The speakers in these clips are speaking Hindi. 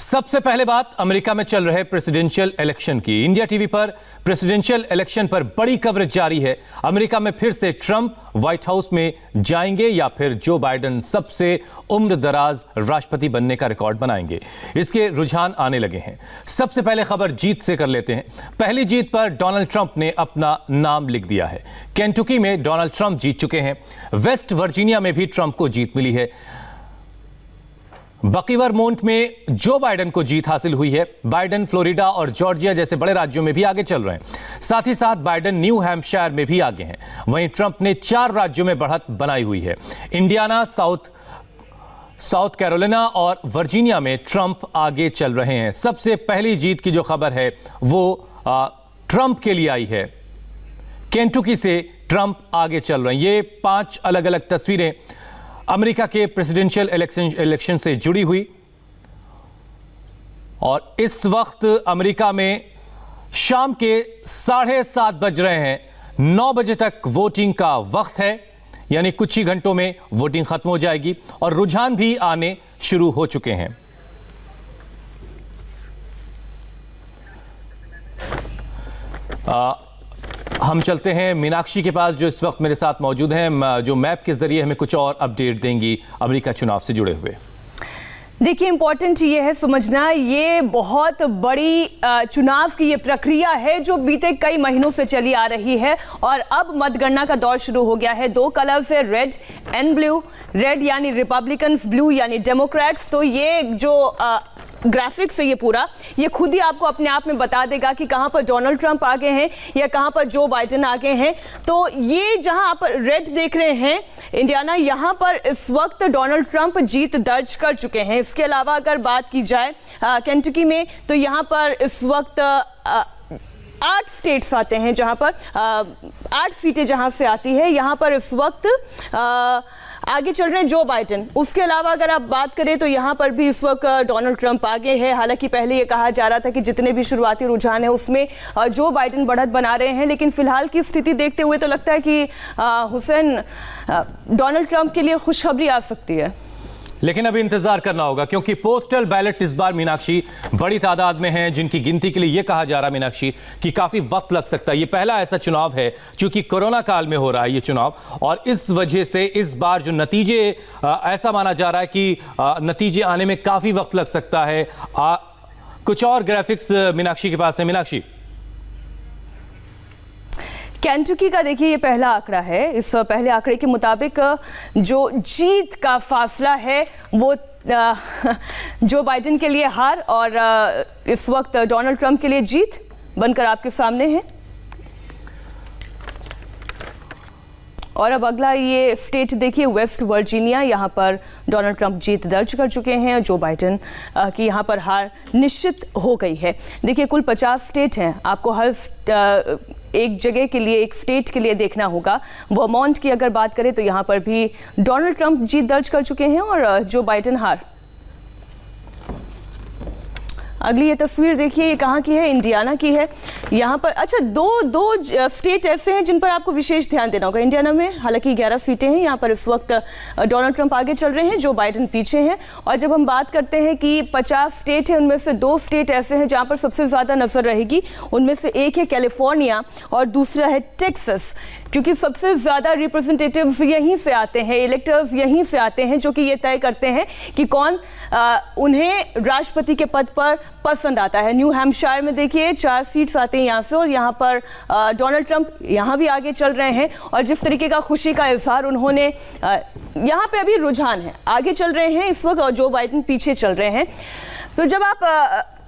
सबसे पहले बात अमेरिका में चल रहे प्रेसिडेंशियल इलेक्शन की। इंडिया टीवी पर प्रेसिडेंशियल इलेक्शन पर बड़ी कवरेज जारी है। अमेरिका में फिर से ट्रंप व्हाइट हाउस में जाएंगे या फिर जो बाइडेन सबसे उम्र दराज राष्ट्रपति बनने का रिकॉर्ड बनाएंगे, इसके रुझान आने लगे हैं। सबसे पहले खबर जीत से कर लेते हैं। पहली जीत पर डोनाल्ड ट्रंप ने अपना नाम लिख दिया है। केंटुकी में डोनाल्ड ट्रंप जीत चुके हैं। वेस्ट वर्जीनिया में भी ट्रंप को जीत मिली है। बकीवरमोंट में जो बाइडेन को जीत हासिल हुई है। बाइडेन फ्लोरिडा और जॉर्जिया जैसे बड़े राज्यों में भी आगे चल रहे हैं। साथ ही साथ बाइडेन न्यू हैम्पशायर में भी आगे हैं। वहीं ट्रंप ने 4 राज्यों में बढ़त बनाई हुई है। इंडियाना, साउथ कैरोलिना और वर्जीनिया में ट्रंप आगे चल रहे हैं। सबसे पहली जीत की जो खबर है वो ट्रंप के लिए आई है। केंटुकी से ट्रंप आगे चल रहे हैं। ये 5 अलग अलग तस्वीरें अमेरिका के प्रेसिडेंशियल इलेक्शन से जुड़ी हुई, और इस वक्त अमेरिका में शाम के 7:30 बज रहे हैं। 9 बजे तक वोटिंग का वक्त है, यानी कुछ ही घंटों में वोटिंग खत्म हो जाएगी और रुझान भी आने शुरू हो चुके हैं। हम चलते हैं मीनाक्षी के पास, जो इस वक्त मेरे साथ मौजूद हैं, जो मैप के जरिए हमें कुछ और अपडेट देंगी अमेरिका चुनाव से जुड़े हुए। देखिए, इंपॉर्टेंट ये है समझना, ये बहुत बड़ी चुनाव की ये प्रक्रिया है जो बीते कई महीनों से चली आ रही है और अब मतगणना का दौर शुरू हो गया है। 2 कलर्स है, रेड एंड ब्लू। रेड यानी रिपब्लिकन्स, ब्लू यानी डेमोक्रेट्स। तो ये जो ग्राफिक्स है, ये पूरा ये खुद ही आपको अपने आप में बता देगा कि कहां पर डोनाल्ड ट्रंप आगे हैं या कहां पर जो बाइडेन आगे हैं। तो ये जहां आप रेड देख रहे हैं इंडियाना, यहां पर इस वक्त डोनाल्ड ट्रंप जीत दर्ज कर चुके हैं। इसके अलावा अगर बात की जाए केंटुकी में, तो यहां पर इस वक्त 8 स्टेट्स आते हैं जहां पर 8 सीटें जहां से आती है। यहां पर इस वक्त आगे चल रहे हैं जो बाइडेन। उसके अलावा अगर आप बात करें तो यहाँ पर भी इस वक्त डोनाल्ड ट्रंप आगे है। हालांकि पहले ये कहा जा रहा था कि जितने भी शुरुआती रुझान है उसमें जो बाइडेन बढ़त बना रहे हैं, लेकिन फिलहाल की स्थिति देखते हुए तो लगता है कि हुसैन, डोनाल्ड ट्रंप के लिए खुशखबरी आ सकती है। लेकिन अभी इंतजार करना होगा, क्योंकि पोस्टल बैलेट इस बार मीनाक्षी बड़ी तादाद में हैं, जिनकी गिनती के लिए यह कहा जा रहा है मीनाक्षी कि काफी वक्त लग सकता है। ये पहला ऐसा चुनाव है चूंकि कोरोना काल में हो रहा है ये चुनाव, और इस वजह से इस बार जो नतीजे ऐसा माना जा रहा है कि नतीजे आने में काफी वक्त लग सकता है। कुछ और ग्राफिक्स मीनाक्षी के पास है। मीनाक्षी, केंटुकी का देखिए ये पहला आंकड़ा है। इस पहले आंकड़े के मुताबिक जो जीत का फासला है वो जो बाइडेन के लिए हार और इस वक्त डोनाल्ड ट्रंप के लिए जीत बनकर आपके सामने है। और अब अगला ये स्टेट देखिए, वेस्ट वर्जीनिया। यहाँ पर डोनाल्ड ट्रंप जीत दर्ज कर चुके हैं। जो बाइडेन की यहाँ पर हार निश्चित हो गई है। देखिए, कुल 50 स्टेट हैं। आपको हर एक जगह के लिए, एक स्टेट के लिए देखना होगा। वर्मोंट की अगर बात करें तो यहाँ पर भी डोनाल्ड ट्रंप जीत दर्ज कर चुके हैं और जो बाइडेन हार। अगली ये तस्वीर देखिए, ये कहाँ की है? इंडियाना की है। यहाँ पर अच्छा दो स्टेट ऐसे हैं जिन पर आपको विशेष ध्यान देना होगा। इंडियाना में हालांकि 11 सीटें हैं। यहाँ पर इस वक्त डोनाल्ड ट्रंप आगे चल रहे हैं, जो बाइडेन पीछे हैं। और जब हम बात करते हैं कि 50 स्टेट हैं, उनमें से 2 स्टेट ऐसे हैं जहाँ पर सबसे ज़्यादा नजर रहेगी। उनमें से एक है कैलिफोर्निया और दूसरा है टेक्सास, क्योंकि सबसे ज़्यादा रिप्रेजेंटेटिव्स यहीं से आते हैं, इलेक्टर्स यहीं से आते हैं, जो कि ये तय करते हैं कि कौन उन्हें राष्ट्रपति के पद पर पसंद आता है। न्यू हैम्पशायर में देखिए 4 सीट्स आते हैं यहाँ से, और यहाँ पर डोनाल्ड ट्रंप यहाँ भी आगे चल रहे हैं। और जिस तरीके का खुशी का इजहार उन्होंने, यहाँ पे अभी रुझान है, आगे चल रहे हैं इस वक्त और जो बाइडेन पीछे चल रहे हैं। तो जब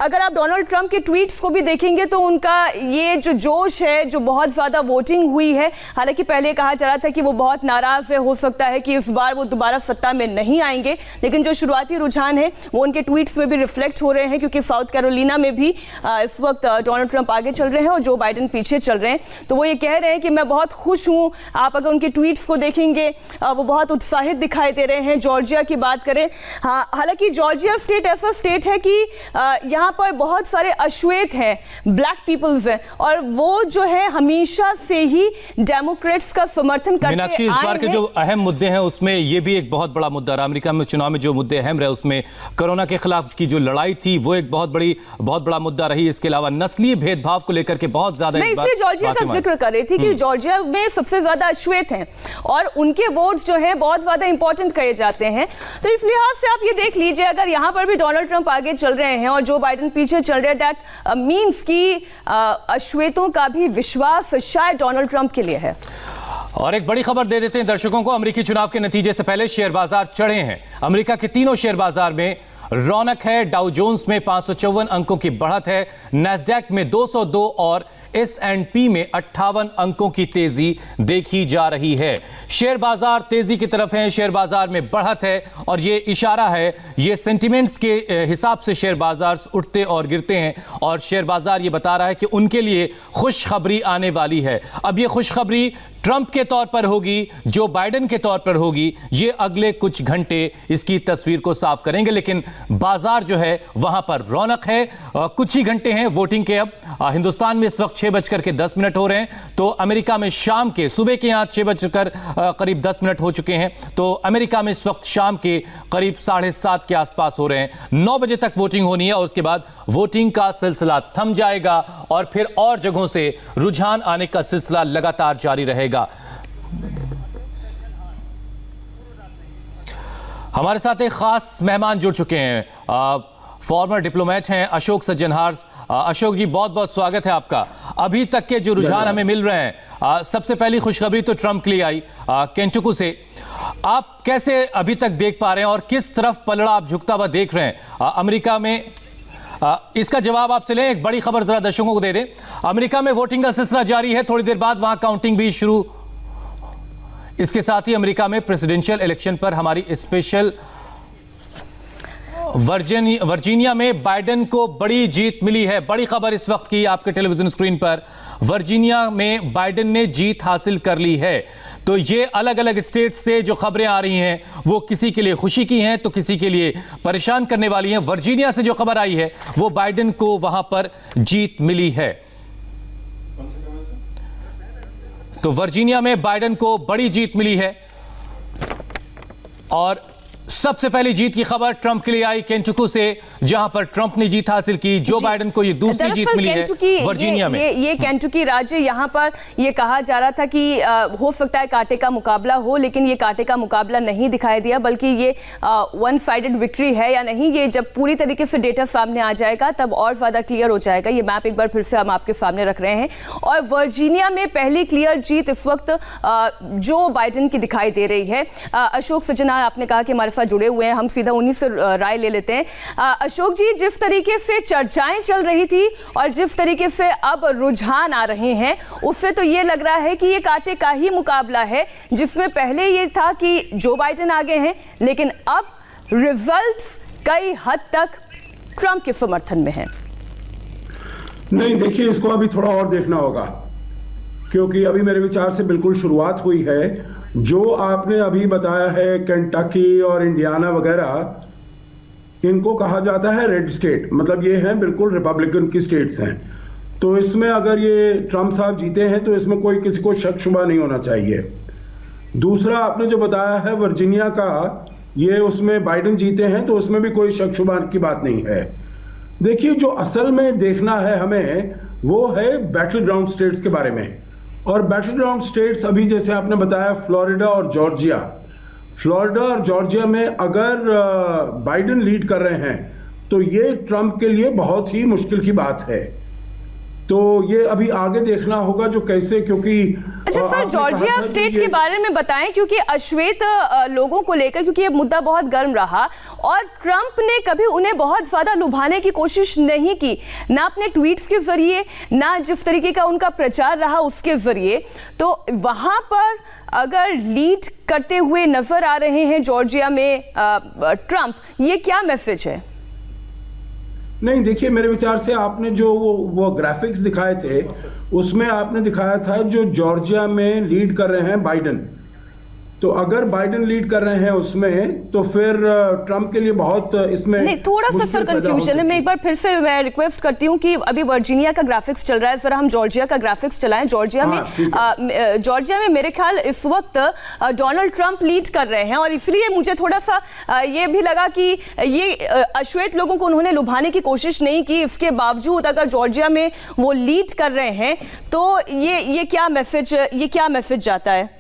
अगर आप डोनाल्ड ट्रंप के ट्वीट्स को भी देखेंगे तो उनका ये जो जोश है, जो बहुत ज़्यादा वोटिंग हुई है। हालांकि पहले कहा जा रहा था कि वो बहुत नाराज़ है, हो सकता है कि इस बार वो दोबारा सत्ता में नहीं आएंगे, लेकिन जो शुरुआती रुझान है वो उनके ट्वीट्स में भी रिफ्लेक्ट हो रहे हैं, क्योंकि साउथ कैरोलिना में भी इस वक्त डोनाल्ड ट्रंप आगे चल रहे हैं और जो बाइडेन पीछे चल रहे हैं। तो वो ये कह रहे हैं कि मैं बहुत खुश हूँ। आप अगर उनके ट्वीट्स को देखेंगे वो बहुत उत्साहित दिखाई दे रहे हैं। जॉर्जिया की बात करें, हाँ, हालांकि जॉर्जिया स्टेट ऐसा स्टेट है कि यहाँ पर बहुत सारे अश्वेत हैं, ब्लैक पीपल्स हैं, और वो जो है हमेशा से ही डेमोक्रेट्स का समर्थन करते मीनाक्षी, इस बार के जो अहम मुद्दे हैं उसमें ये भी एक बहुत बड़ा मुद्दा रहा। अमेरिका में चुनाव में जो मुद्दे अहम रहे उसमें कोरोना के खिलाफ की जो लड़ाई थी वो एक बहुत बड़ा मुद्दा रही। इसके अलावा नस्लीय भेदभाव को लेकर के बहुत ज्यादा इसलिए जॉर्जिया का जिक्र कर रही थी कि जॉर्जिया में सबसे ज्यादा अश्वेत हैं और उनके वोट्स जो है बहुत ज्यादा इंपॉर्टेंट कहे जाते हैं। तो इस लिहाज से आप ये देख लीजिए, अगर यहां पर भी डोनाल्ड ट्रंप आगे चल रहे हैं और जो बाइडेन पीछे चल रहे हैं, दैट मींस कि अश्वेतों का भी विश्वास शायद डोनाल्ड ट्रंप के लिए है। और एक बड़ी खबर दे देते हैं दर्शकों को। अमेरिकी चुनाव के नतीजे से पहले शेयर बाजार चढ़े हैं। अमेरिका के तीनों शेयर बाजार में रौनक है। डाउ जोन्स में 554 अंकों की बढ़त है, नैस्डैक में 202 और S&P में 58 अंकों की तेजी देखी जा रही है। शेयर बाजार तेजी की तरफ है, शेयर बाजार में बढ़त है और ये इशारा है, ये सेंटिमेंट्स के हिसाब से शेयर बाजार उठते और गिरते हैं और शेयर बाजार ये बता रहा है कि उनके लिए खुशखबरी आने वाली है। अब ये खुशखबरी ट्रंप के तौर पर होगी, जो बाइडेन के तौर पर होगी, ये अगले कुछ घंटे इसकी तस्वीर को साफ करेंगे। लेकिन बाजार जो है वहां पर रौनक है। कुछ ही घंटे हैं वोटिंग के। अब हिंदुस्तान में इस वक्त 6:10 हो रहे हैं, तो अमेरिका में शाम के, सुबह के यहां 6:10 हो चुके हैं, तो अमेरिका में इस वक्त शाम के करीब 7:30 के आसपास हो रहे हैं। 9 बजे तक वोटिंग होनी है और उसके बाद वोटिंग का सिलसिला थम जाएगा और फिर और जगहों से रुझान आने का सिलसिला लगातार जारी रहेगा। हमारे साथ एक खास मेहमान जुड़ चुके हैं, फॉर्मर डिप्लोमेट हैं अशोक सज्जनहार। अशोक जी, बहुत बहुत स्वागत है आपका। अभी तक के जो रुझान हमें मिल रहे हैं, सबसे पहली खुशखबरी तो ट्रंप के लिए आई केंटुकी से। आप कैसे अभी तक देख पा रहे हैं और किस तरफ पलड़ा आप झुकता हुआ देख रहे हैं अमेरिका में? इसका जवाब आपसे लें। एक बड़ी खबर जरा दर्शकों को दे दें। अमेरिका में वोटिंग का सिलसिला जारी है, थोड़ी देर बाद वहां काउंटिंग भी शुरू। इसके साथ ही अमेरिका में प्रेसिडेंशियल इलेक्शन पर हमारी स्पेशल वर्जीनिया में बाइडेन को बड़ी जीत मिली है। बड़ी खबर इस वक्त की आपके टेलीविजन स्क्रीन पर, वर्जीनिया में बाइडेन ने जीत हासिल कर ली है। तो ये अलग अलग स्टेट से जो खबरें आ रही हैं वो किसी के लिए खुशी की हैं तो किसी के लिए परेशान करने वाली हैं। वर्जीनिया से जो खबर आई है वो बाइडेन को वहां पर जीत मिली है। तो वर्जीनिया में बाइडेन को बड़ी जीत मिली है और सबसे पहली जीत की खबर ट्रंप के लिए आई केंटुकी से, जहां पर ट्रंप ने जीत हासिल की। जो बाइडेन को ये दूसरी जीत मिली है वर्जीनिया में। ये केंटुकी राज्य, यहां पर ये कहा जा रहा था कि हो सकता है कांटे का मुकाबला हो, लेकिन ये कांटे का मुकाबला नहीं दिखाई दिया, बल्कि ये वन साइडेड विक्ट्री है या नहीं, ये जब पूरी तरीके से डेटा सामने आ जाएगा तब और ज्यादा क्लियर हो जाएगा। ये मैप एक बार फिर से हम आपके सामने रख रहे हैं और वर्जीनिया में पहली क्लियर जीत इस वक्त जो बाइडेन की दिखाई दे रही है। अशोक सज्जनहार, आपने कहा कि हमारे साथ जुड़े हुए हैं, हम सीधा उन्हीं से राय ले लेते हैं। अशोक जी, जिस तरीके से चर्चाएं चल रही थी और जिस तरीके से अब रुझान आ रहे हैं, उससे तो ये लग रहा है कि ये कांटे का ही मुकाबला है, जिसमें पहले ये था कि जो बाइडेन आगे हैं, लेकिन अब रिजल्ट्स कई हद तक ट्रंप के समर्थन में हैं। नहीं, देखिए, इसको अभी थोड़ा और देखना होगा, क्योंकि अभी मेरे विचार से बिल्कुल शुरुआत हुई है। जो आपने अभी बताया है केंटकी और इंडियाना वगैरह, इनको कहा जाता है रेड स्टेट, मतलब ये हैं बिल्कुल रिपब्लिकन की स्टेट्स हैं। तो इसमें अगर ये ट्रंप साहब जीते हैं तो इसमें कोई किसी को शक शुबा नहीं होना चाहिए। दूसरा, आपने जो बताया है वर्जीनिया का, ये उसमें बाइडेन जीते हैं तो उसमें भी कोई शक शुबा की बात नहीं है। देखिए, जो असल में देखना है हमें वो है बैटल ग्राउंड स्टेट्स के बारे में। और बैटल ग्राउंड स्टेट्स अभी जैसे आपने बताया फ्लोरिडा और जॉर्जिया। फ्लोरिडा और जॉर्जिया में अगर बाइडेन लीड कर रहे हैं तो ये ट्रंप के लिए बहुत ही मुश्किल की बात है। तो ये अभी आगे देखना होगा जो कैसे, क्योंकि अच्छा सर, जॉर्जिया स्टेट के बारे में बताएं, क्योंकि अश्वेत लोगों को लेकर, क्योंकि ये मुद्दा बहुत गर्म रहा और ट्रंप ने कभी उन्हें बहुत ज्यादा लुभाने की कोशिश नहीं की, ना अपने ट्वीट्स के जरिए, ना जिस तरीके का उनका प्रचार रहा उसके जरिए। तो वहां पर अगर लीड करते हुए नजर आ रहे हैं जॉर्जिया में ट्रंप, ये क्या मैसेज है? नहीं, देखिए, मेरे विचार से आपने जो वो ग्राफिक्स दिखाए थे उसमें आपने दिखाया था जो जॉर्जिया में लीड कर रहे हैं बाइडेन, तो अगर बाइडेन लीड कर रहे हैं उसमें तो फिर ट्रंप के लिए बहुत इसमें नहीं, थोड़ा सा मुश्किल सर पैदा हो कंफ्यूजन है। सकती मैं एक बार फिर से मैं रिक्वेस्ट करती हूँ कि अभी वर्जीनिया का ग्राफिक्स चल रहा है, जरा हम जॉर्जिया का ग्राफिक्स चलाएं। जॉर्जिया में मेरे ख्याल इस वक्त डोनाल्ड ट्रंप लीड कर रहे हैं, और इसलिए मुझे थोड़ा सा ये भी लगा कि ये अश्वेत लोगों को उन्होंने लुभाने की कोशिश नहीं की। इसके बावजूद अगर जॉर्जिया में वो लीड कर रहे हैं तो ये क्या मैसेज जाता है?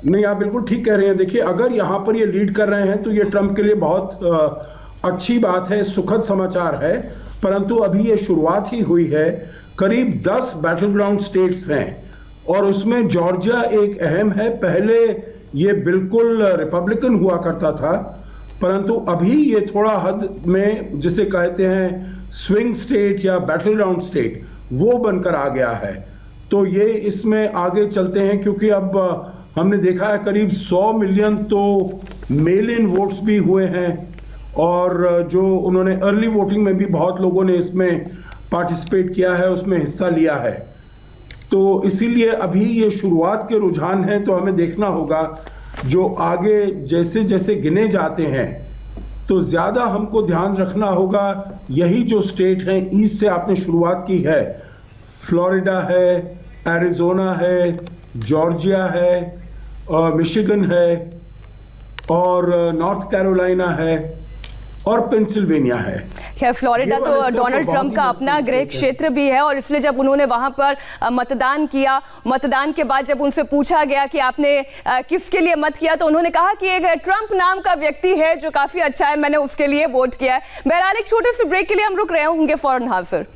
नहीं, आप बिल्कुल ठीक कह रहे हैं। देखिए, अगर यहाँ पर ये लीड कर रहे हैं तो ये ट्रंप के लिए बहुत अच्छी बात है, सुखद समाचार है। परंतु अभी ये शुरुआत ही हुई है। करीब 10 बैटल ग्राउंड स्टेट्स हैं और उसमें जॉर्जिया एक अहम है। पहले ये बिल्कुल रिपब्लिकन हुआ करता था, परंतु अभी ये थोड़ा हद में जिसे कहते हैं स्विंग स्टेट या बैटल ग्राउंड स्टेट, वो बनकर आ गया है। तो ये इसमें आगे चलते हैं, क्योंकि अब हमने देखा है करीब 100 मिलियन तो मेल इन वोट्स भी हुए हैं, और जो उन्होंने अर्ली वोटिंग में भी बहुत लोगों ने इसमें पार्टिसिपेट किया है, उसमें हिस्सा लिया है। तो इसीलिए अभी ये शुरुआत के रुझान हैं, तो हमें देखना होगा जो आगे जैसे जैसे गिने जाते हैं तो ज़्यादा हमको ध्यान रखना होगा। यही जो स्टेट हैं ईस्ट से आपने शुरुआत की है, फ्लोरिडा है, एरिजोना है, जॉर्जिया है, मिशिगन है, और नॉर्थ कैरोलिना है, और पेंसिल्वेनिया है। खैर, फ्लोरिडा तो डोनाल्ड ट्रंप का अपना गृह क्षेत्र भी है, और इसलिए जब उन्होंने वहां पर मतदान किया, मतदान के बाद जब उनसे पूछा गया कि आपने किसके लिए मत किया, तो उन्होंने कहा कि एक ट्रंप नाम का व्यक्ति है जो काफी अच्छा है, मैंने उसके लिए वोट किया है। बहरहाल एक छोटे से ब्रेक के लिए हम रुक रहे होंगे फौरन हाजिर।